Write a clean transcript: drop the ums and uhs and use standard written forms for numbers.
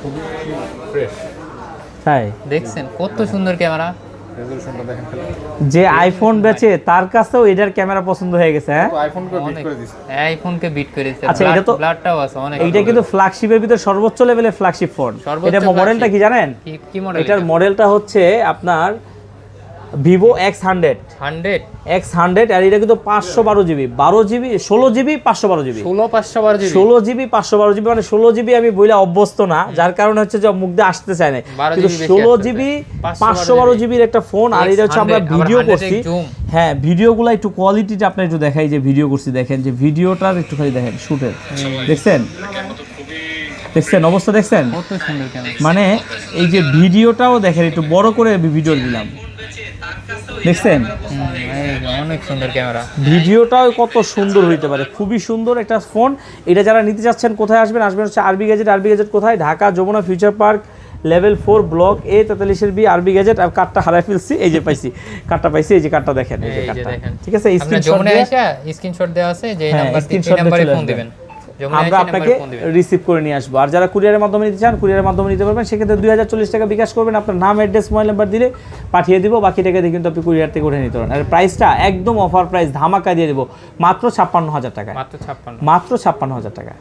খুবই ফ্রেশ। তাই দেখছেন কত সুন্দর ক্যামেরা। রেজোলিউশনটা দেখেন খালি। যে আইফোন বেচে তার কাছেও এটার ক্যামেরা পছন্দ হয়ে গেছে। হ্যাঁ, তো আইফোনকে বিট করে দিছে। আইফোনকে বিট করেছে। আচ্ছা, এটা তো ব্লাডটাও আছে অনেক। এইটা কিন্তু ফ্ল্যাগশিপের ভিতর সর্বোচ্চ লেভেলের ফ্ল্যাগশিপ ফোন। এটা মডেলটা কি জানেন? কি মডেল? এটার মডেলটা হচ্ছে আপনার ভিভো X100 X100, আর এটা কিন্তু 512 GB 12 GB 16 GB 512 GB 16 512 GB 16 GB 512 GB, মানে 16 জিবি আমি বইলা অভ্যস্ত না, যার কারণে হচ্ছে যে মুখ দিয়ে আসতে চায় না, কিন্তু 16 জিবি 512 জিবির একটা ফোন। আর এটা হচ্ছে আমরা ভিডিও করছি। হ্যাঁ, ভিডিওগুলো একটু কোয়ালিটিটা আপনি একটু দেখাই, যে ভিডিও করছি দেখেন, যে ভিডিওটার একটু খালি দেখেন শুটের, দেখছেন অবস্থা দেখছেন? কত সুন্দর ক্যামেরা। মানে এই যে ভিডিওটাও দেখেন, একটু বড় করে ভিডিও দিলাম, দেখছেন? অনেক সুন্দর ক্যামেরা। ভিডিওটাও কত সুন্দর হইতে পারে, খুবই সুন্দর একটা ফোন। এটা যারা নিতে চাচ্ছেন কোথায় আসবেন? হচ্ছে আরবি গ্যাজেট কোথায়? Dhaka Jamuna future park level 4 block A 43B আরবি গ্যাজেট। আর কার্ডটা হারাই ফেলছি, এই যে পাইছি কার্ডটা, এই যে কার্ডটা দেখেন, এই যে কার্ডটা, ঠিক আছে? স্ক্রিনশট দেওয়া আছে, যে নাম্বারে ফোন দিবেন, আমরা আপনাকে রিসিভ করে নিয়ে আসবো। আর যারা কুরিয়ারের মাধ্যমে নিতে চান, কুরিয়ারের মাধ্যমে নিতে পারবেন। সেক্ষেত্রে 2040 টাকা বিকাশ করবেন, আপনার নাম, অ্যাড্রেস, মোবাইল নাম্বার দিলে পাঠিয়ে দিব। বাকি টাকা দিয়ে কিন্তু আপনি কুরিয়ার থেকে উঠে নিতে পারেন। আর প্রাইসটা একদম অফার প্রাইস, ধামাকা দিয়ে দেবো মাত্র 56,000 টাকা। মাত্র 56,000 টাকা।